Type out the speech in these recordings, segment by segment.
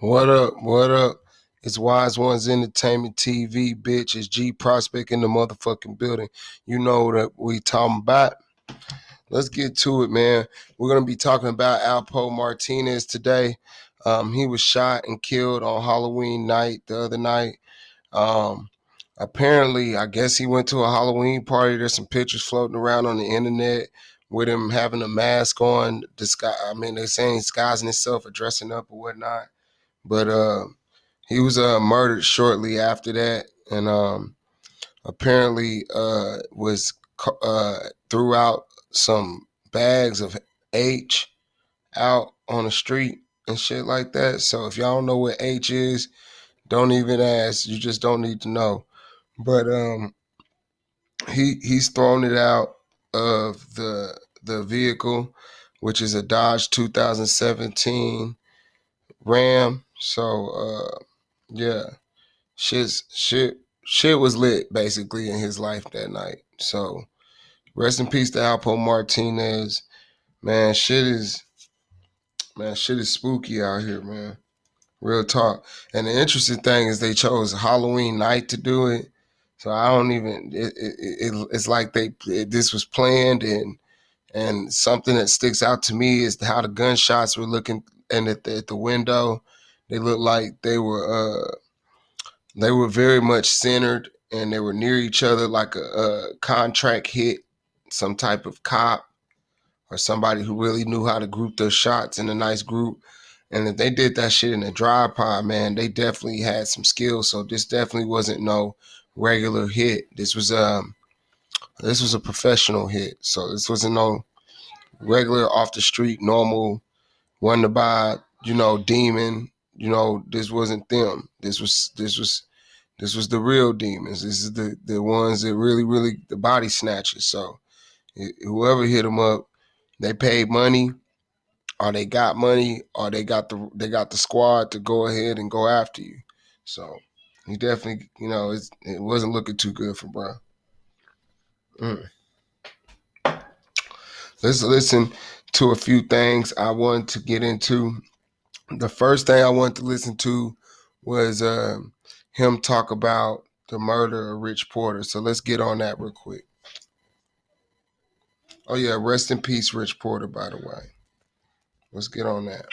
What up? What up? It's Wizeonez Entertainment TV, bitch. It's geeprospect in the motherfucking building. You know what we talking about. Let's get to it, man. We're going to be talking about Alpo Martinez today. He was shot and killed on Halloween night the other night. Apparently, I guess he went to a Halloween party. There's some pictures floating around on the internet with him having a mask on. They're saying disguising himself or dressing up or whatnot. But he was murdered shortly after that, and apparently threw out some bags of H out on the street and shit like that. So if y'all don't know what H is, don't even ask. You just don't need to know. But he's thrown it out of the vehicle, which is a Dodge 2017 Ram. So yeah, shit was lit basically in his life that night. So rest in peace to Alpo Martinez. Man, shit is spooky out here, man. Real talk. And the interesting thing is they chose Halloween night to do it. So I don't even. It's like this was planned, and something that sticks out to me is how the gunshots were looking, and at the window, they looked like they were very much centered, and they were near each other like a contract hit, some type of cop or somebody who really knew how to group their shots in a nice group. And if they did that shit in a drive-by, man, they definitely had some skills. So this definitely wasn't no regular hit. This was a professional hit. So this wasn't no regular off the street, normal, one to buy, demon. This wasn't them. This was the real demons. This is the ones that really the body snatchers. So whoever hit them up, they paid money, or they got money, or they got the squad to go ahead and go after you. So he definitely, it wasn't looking too good for bro. Let's listen to a few things I wanted to get into. The first thing I wanted to listen to was him talk about the murder of Rich Porter. So let's get on that real quick. Oh yeah, rest in peace, Rich Porter, by the way. Let's get on that.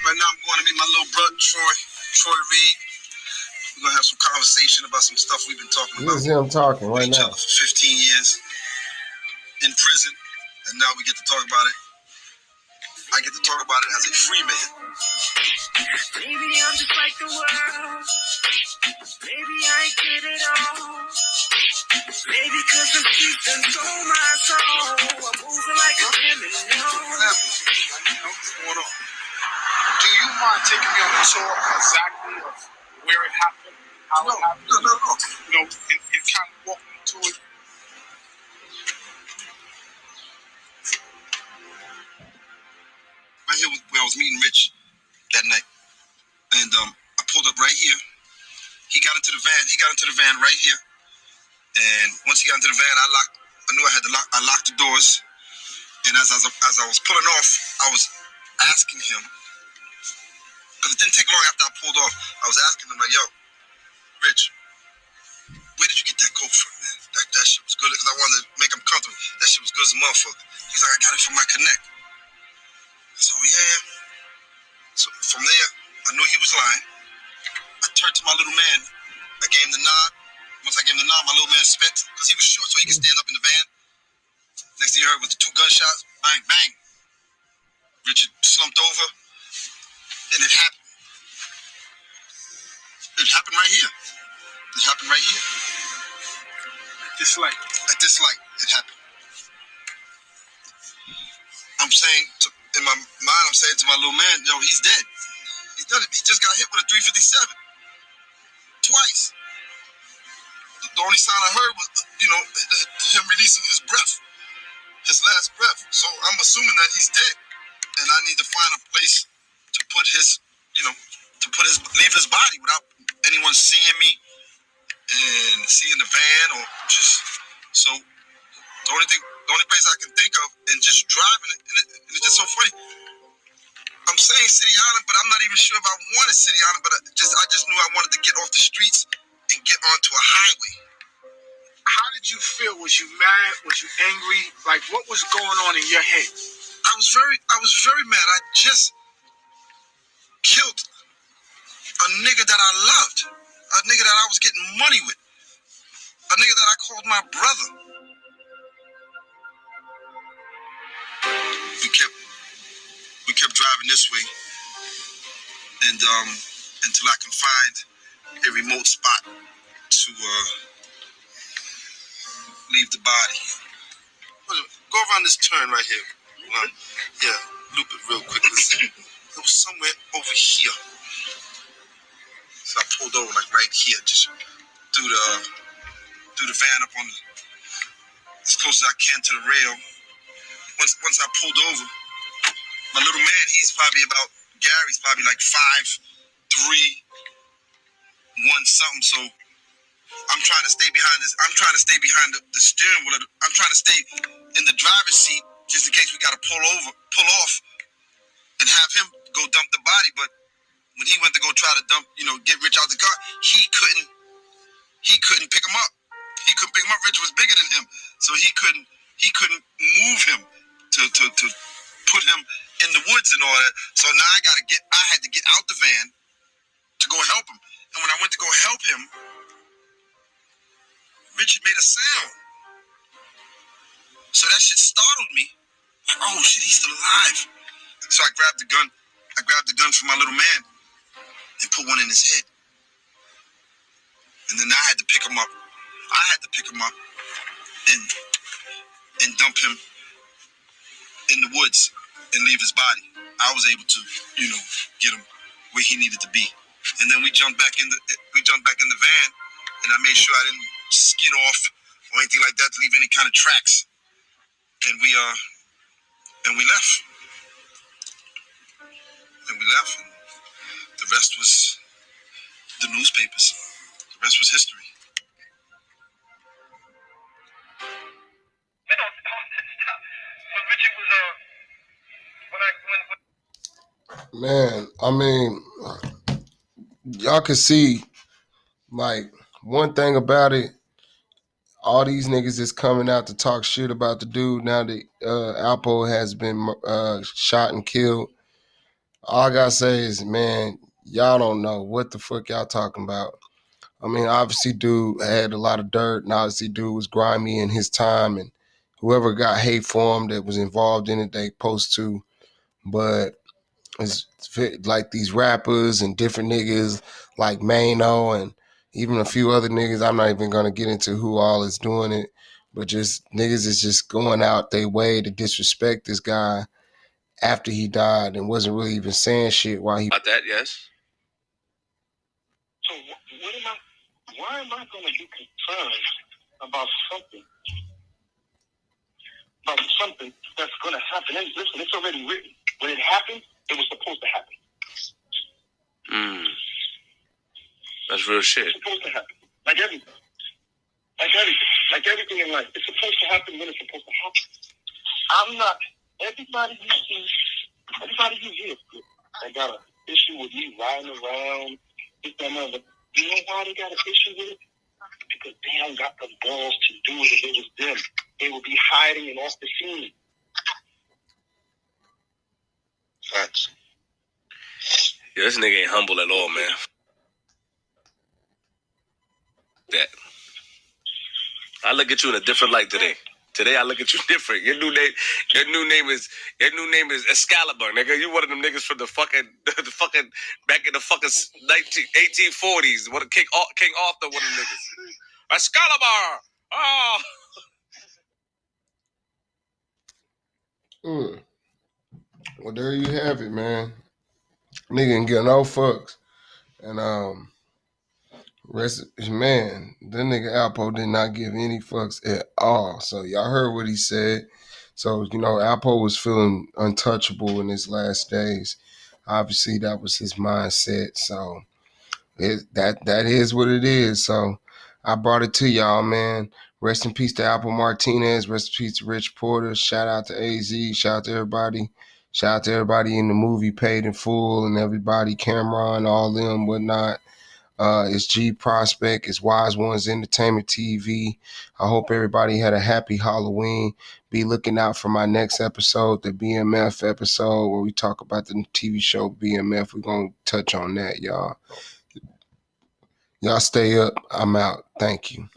Right now I'm going to meet my little brother, Troy Reed. We're going to have some conversation about some stuff we've been talking about. This is him talking right each now. Other for 15 years in prison, and now we get to talk about it. I get to talk about it as a free man. Maybe I'm just like the world. Maybe I ain't get it all. Maybe because the streets done stole my soul. I'm moving like a criminal. What's going on? Do you mind taking me on the tour exactly of where it happened, how it happened? No. And kind of walk me to it. Right here where I was meeting Rich that night. And I pulled up right here. He got into the van right here. And once he got into the van, I knew I had to lock. I locked the doors. And as I was pulling off, I was asking him, because it didn't take long after I pulled off, I was asking him like, yo, Rich, where did you get that coat from, man? That shit was good, because I wanted to make him comfortable. That shit was good as a motherfucker. He's like, I got it from my connect. So yeah. So from there, I knew he was lying. I turned to my little man. I gave him the nod. Once I gave him the nod, my little man spent, because he was short, so he could stand up in the van. Next thing you heard was the 2 gunshots. Bang, bang. Richard slumped over. And it happened. It happened right here. It happened right here. At this light. At this light, it happened. I'm saying, in my mind, I'm saying to my little man, yo, he's dead. He's done it. He just got hit with a 357. Twice. The only sound I heard was, him releasing his breath. His last breath. So I'm assuming that he's dead. And I need to find a place to put his, to leave his body without anyone seeing me and seeing the van or just so. The only place I can think of, and just driving it, and it's just so funny. I'm saying City Island, but I'm not even sure if I wanted City Island. But I just knew I wanted to get off the streets and get onto a highway. How did you feel? Was you mad? Was you angry? Like, what was going on in your head? I was very mad. I just killed a nigga that I loved, a nigga that I was getting money with, a nigga that I called my brother. We kept driving this way, and until I can find a remote spot to leave the body. Go around this turn right here. Yeah, loop it real quick. It was somewhere over here. So I pulled over like right here, just threw the van up on as close as I can to the rail. Once I pulled over, my little man, Gary's probably like 5'3", 1 something. So I'm trying to stay behind this. I'm trying to stay behind the steering wheel. I'm trying to stay in the driver's seat just in case we got to pull off, and have him go dump the body. But when he went to go try to get Rich out the car, he couldn't pick him up. He couldn't pick him up. Rich was bigger than him, so he couldn't move him to put him in the woods and all that. So now I had to get out the van to go help him. And when I went to go help him, Richard made a sound. So that shit startled me. Like, oh shit, he's still alive. So I grabbed the gun. I grabbed the gun from my little man and put one in his head. And then I had to pick him up. I had to pick him up and dump him in the woods and leave his body. I was able to, get him where he needed to be. And then we jumped back in the van, and I made sure I didn't skid off or anything like that to leave any kind of tracks. And we left. And the rest was the newspapers. The rest was history. Man, I mean, y'all can see, like, one thing about it, all these niggas is coming out to talk shit about the dude now that Alpo has been shot and killed. All I gotta say is, man, y'all don't know what the fuck y'all talking about. I mean, obviously, dude had a lot of dirt, and obviously, dude was grimy in his time, and whoever got hate for him that was involved in it, they supposed to. But it's like these rappers and different niggas like Mano and even a few other niggas. I'm not even gonna get into who all is doing it, but just niggas is just going out their way to disrespect this guy after he died and wasn't really even saying shit while he. About that, yes. So why am I going to be concerned about something that's going to happen? And listen, it's already written. When it happened, it was supposed to happen. That's real shit. It's supposed to happen. Like everything. Like everything in life. It's supposed to happen when it's supposed to happen. I'm not, everybody you see, everybody you hear that got an issue with me riding around, this, that, and other. You know why they got an issue with it? Because they don't got the balls to do it if it was them. They would be hiding and off the scene. Facts. Yeah, this nigga ain't humble at all, man. That. I look at you in a different light today. Today I look at you different. Your new name is Excalibur, nigga. You one of them niggas from the fucking back in the fucking 1840s. What King Arthur, one of them niggas. Excalibur. Oh. Well, there you have it, man. Nigga ain't get no fucks. And man, that nigga Alpo did not give any fucks at all. So y'all heard what he said. So, Alpo was feeling untouchable in his last days. obviously that was his mindset. So that is what it is. So I brought it to y'all, man. Rest in peace to Alpo Martinez. Rest in peace to Rich Porter. Shout out to AZ. Shout out to everybody. Shout out to everybody in the movie Paid in Full and everybody, Cameron, all them, whatnot. It's G Prospect. It's Wizeonez Entertainment TV. I hope everybody had a happy Halloween. Be looking out for my next episode, the BMF episode, where we talk about the TV show BMF. We're going to touch on that, y'all. Y'all stay up. I'm out. Thank you.